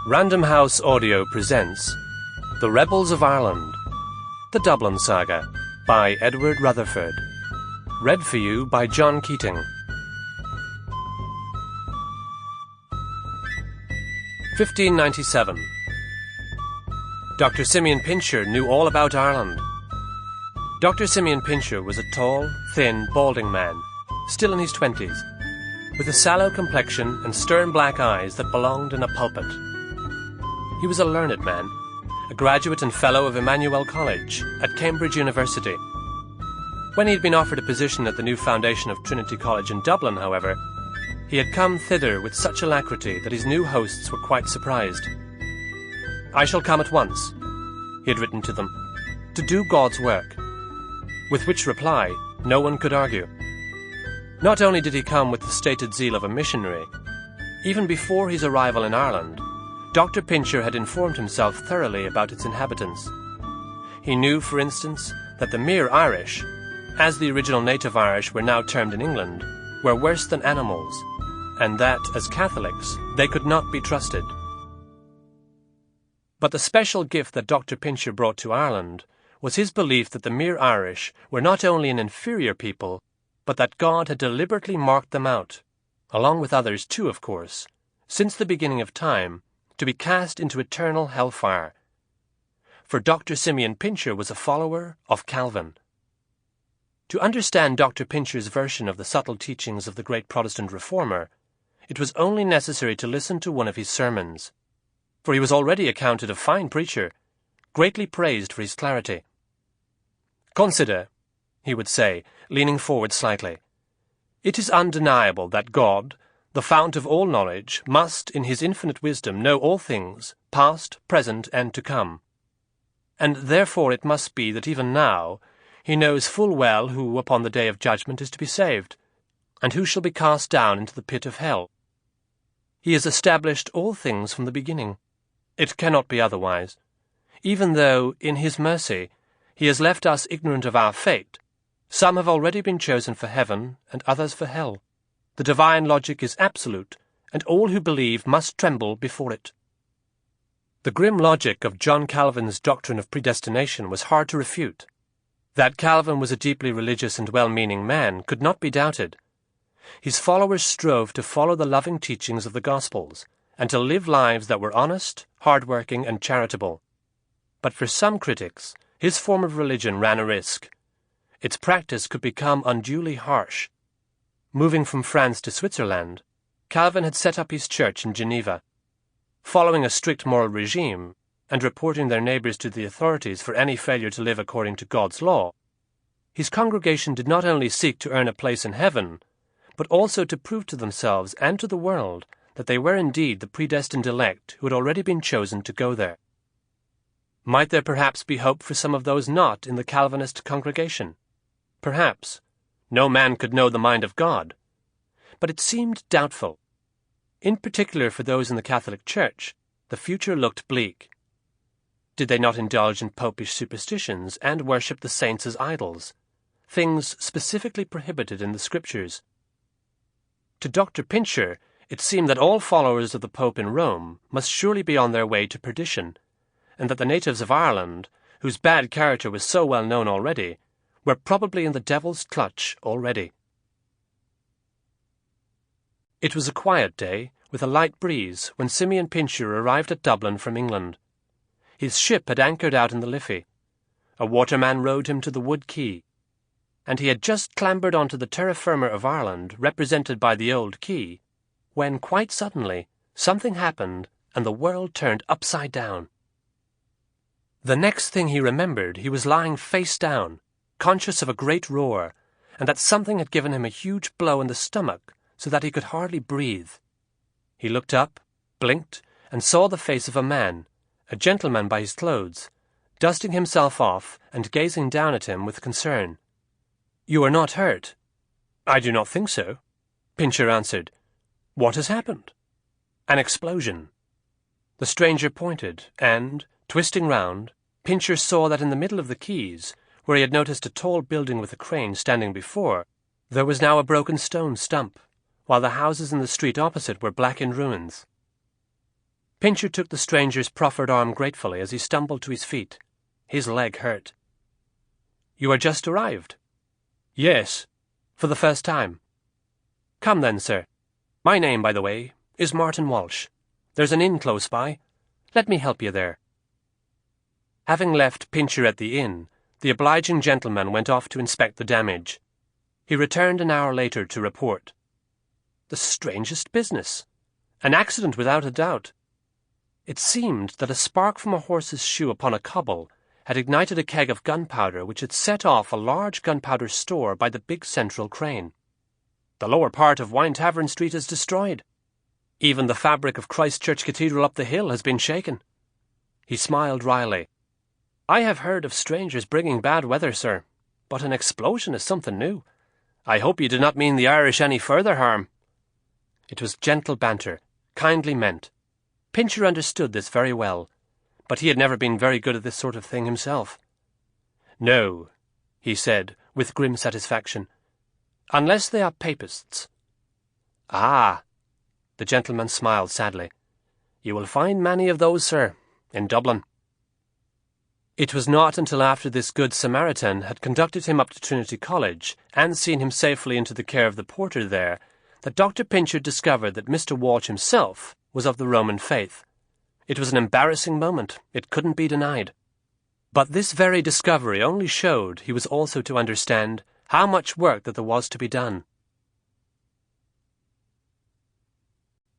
Random House Audio presents The Rebels of Ireland, The Dublin Saga by Edward Rutherfurd. Read for you by John Keating. 1597. Dr. Simeon Pincher knew all about Ireland. Dr. Simeon Pincher was a tall, thin, balding man, still in his 20s, with a sallow complexion and stern black eyes that belonged in a pulpit. He was a learned man, a graduate and fellow of Emmanuel College at Cambridge University. When he had been offered a position at the new foundation of Trinity College in Dublin, however, he had come thither with such alacrity that his new hosts were quite surprised. "I shall come at once," he had written to them, "to do God's work," with which reply no one could argue. Not only did he come with the stated zeal of a missionary, even before his arrival in Ireland, Dr. Pincher had informed himself thoroughly about its inhabitants. He knew, for instance, that the mere Irish, as the original native Irish were now termed in England, were worse than animals, and that, as Catholics, they could not be trusted. But the special gift that Dr. Pincher brought to Ireland was his belief that the mere Irish were not only an inferior people, but that God had deliberately marked them out, along with others too, of course, since the beginning of time, to be cast into eternal hellfire. For Dr. Simeon Pincher was a follower of Calvin. To understand Dr. Pincher's version of the subtle teachings of the great Protestant reformer, it was only necessary to listen to one of his sermons, for he was already accounted a fine preacher, greatly praised for his clarity. "Consider," he would say, leaning forward slightly, "it is undeniable that God, the fount of all knowledge, must, in his infinite wisdom, know all things, past, present, and to come. And therefore it must be that even now he knows full well who upon the day of judgment is to be saved, and who shall be cast down into the pit of hell. He has established all things from the beginning. It cannot be otherwise. Even though, in his mercy, he has left us ignorant of our fate, some have already been chosen for heaven and others for hell. The divine logic is absolute, and all who believe must tremble before it." The grim logic of John Calvin's doctrine of predestination was hard to refute. That Calvin was a deeply religious and well-meaning man could not be doubted. His followers strove to follow the loving teachings of the Gospels, and to live lives that were honest, hard-working, and charitable. But for some critics, his form of religion ran a risk. Its practice could become unduly harsh. Moving from France to Switzerland, Calvin had set up his church in Geneva. Following a strict moral regime, and reporting their neighbours to the authorities for any failure to live according to God's law, his congregation did not only seek to earn a place in heaven, but also to prove to themselves and to the world that they were indeed the predestined elect who had already been chosen to go there. Might there perhaps be hope for some of those not in the Calvinist congregation? Perhaps. No man could know the mind of God. But it seemed doubtful. In particular for those in the Catholic Church, the future looked bleak. Did they not indulge in popish superstitions and worship the saints as idols, things specifically prohibited in the Scriptures? To Dr. Pincher, it seemed that all followers of the Pope in Rome must surely be on their way to perdition, and that the natives of Ireland, whose bad character was so well known already, were probably in the devil's clutch already. It was a quiet day, with a light breeze, when Simeon Pincher arrived at Dublin from England. His ship had anchored out in the Liffey. A waterman rowed him to the Wood Quay, and he had just clambered onto the terra firma of Ireland, represented by the old quay, when, quite suddenly, something happened, and the world turned upside down. The next thing he remembered, he was lying face down, conscious of a great roar, and that something had given him a huge blow in the stomach so that he could hardly breathe. He looked up, blinked, and saw the face of a man, a gentleman by his clothes, dusting himself off and gazing down at him with concern. "You are not hurt?" "I do not think so," Pincher answered. "What has happened?" "An explosion." The stranger pointed, and, twisting round, Pincher saw that in the middle of the quays, where he had noticed a tall building with a crane standing before, there was now a broken stone stump, while the houses in the street opposite were black in ruins. Pincher took the stranger's proffered arm gratefully as he stumbled to his feet. His leg hurt. "You are just arrived?" "Yes, for the first time." "Come then, sir. My name, by the way, is Martin Walsh. There's an inn close by. Let me help you there." Having left Pincher at the inn, the obliging gentleman went off to inspect the damage. He returned an hour later to report. The strangest business. An accident without a doubt. It seemed that a spark from a horse's shoe upon a cobble had ignited a keg of gunpowder which had set off a large gunpowder store by the big central crane. The lower part of Wine Tavern Street is destroyed. Even the fabric of Christchurch Cathedral up the hill has been shaken. He smiled wryly. "I have heard of strangers bringing bad weather, sir, but an explosion is something new. I hope you do not mean the Irish any further harm." It was gentle banter, kindly meant. Pincher understood this very well, but he had never been very good at this sort of thing himself. "No," he said, with grim satisfaction, "unless they are papists." "Ah," the gentleman smiled sadly. "You will find many of those, sir, in Dublin." It was not until after this good Samaritan had conducted him up to Trinity College and seen him safely into the care of the porter there that Dr. Pincher discovered that Mr. Walsh himself was of the Roman faith. It was an embarrassing moment, it couldn't be denied. But this very discovery only showed he was also to understand how much work that there was to be done.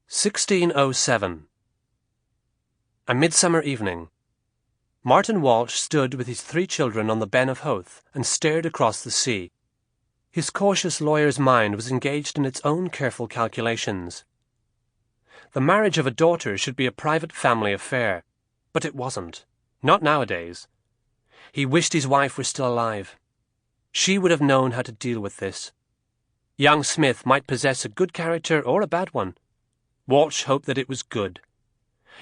1607. A midsummer evening. Martin Walsh stood with his 3 children on the Ben of Howth and stared across the sea. His cautious lawyer's mind was engaged in its own careful calculations. The marriage of a daughter should be a private family affair, but it wasn't. Not nowadays. He wished his wife were still alive. She would have known how to deal with this. Young Smith might possess a good character or a bad one. Walsh hoped that it was good.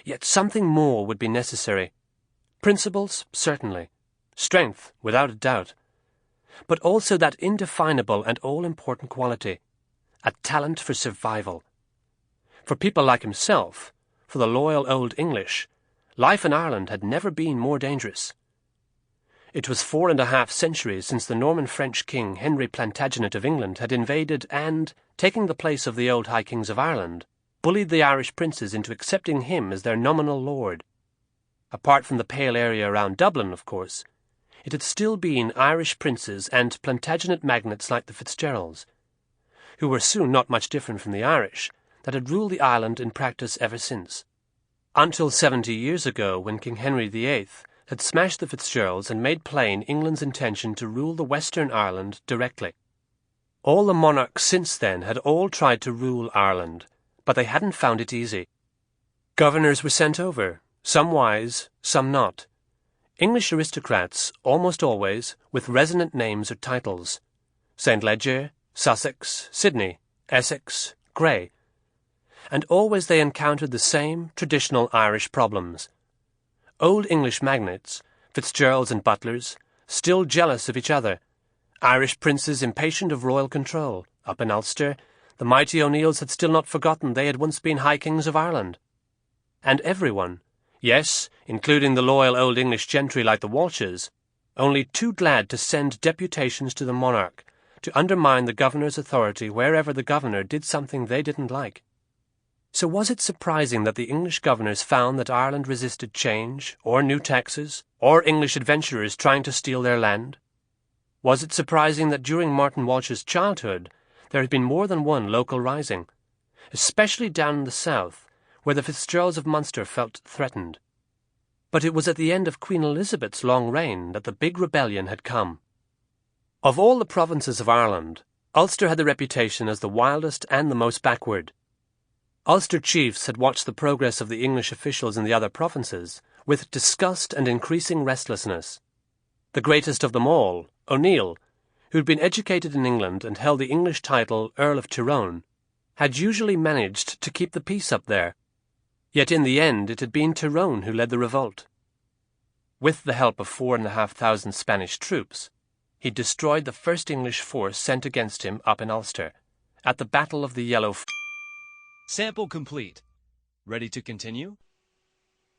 Yet something more would be necessary. Principles, certainly. Strength, without a doubt. But also that indefinable and all-important quality, a talent for survival. For people like himself, for the loyal old English, life in Ireland had never been more dangerous. It was 4.5 centuries since the Norman-French king Henry Plantagenet of England had invaded and, taking the place of the old High Kings of Ireland, bullied the Irish princes into accepting him as their nominal lord. Apart from the pale area around Dublin, of course, it had still been Irish princes and Plantagenet magnates like the Fitzgeralds, who were soon not much different from the Irish, that had ruled the island in practice ever since. Until 70 years ago, when King Henry VIII had smashed the Fitzgeralds and made plain England's intention to rule the Western Ireland directly. All the monarchs since then had all tried to rule Ireland, but they hadn't found it easy. Governors were sent over, some wise, some not. English aristocrats, almost always, with resonant names or titles. St. Leger, Sussex, Sidney, Essex, Grey. And always they encountered the same traditional Irish problems. Old English magnates, Fitzgeralds and Butlers, still jealous of each other. Irish princes impatient of royal control. Up in Ulster, the mighty O'Neills had still not forgotten they had once been High Kings of Ireland. And everyone, yes, including the loyal old English gentry like the Walshes, only too glad to send deputations to the monarch to undermine the governor's authority wherever the governor did something they didn't like. So was it surprising that the English governors found that Ireland resisted change, or new taxes, or English adventurers trying to steal their land? Was it surprising that during Martin Walsh's childhood there had been more than one local rising, especially down in the south, where the Fitzgeralds of Munster felt threatened? But it was at the end of Queen Elizabeth's long reign that the big rebellion had come. Of all the provinces of Ireland, Ulster had the reputation as the wildest and the most backward. Ulster chiefs had watched the progress of the English officials in the other provinces with disgust and increasing restlessness. The greatest of them all, O'Neill, who had been educated in England and held the English title Earl of Tyrone, had usually managed to keep the peace up there. Yet in the end it had been Tyrone who led the revolt. With the help of 4,500 Spanish troops, he destroyed the first English force sent against him up in Ulster, at the Battle of the Yellow Sample complete. Ready to continue?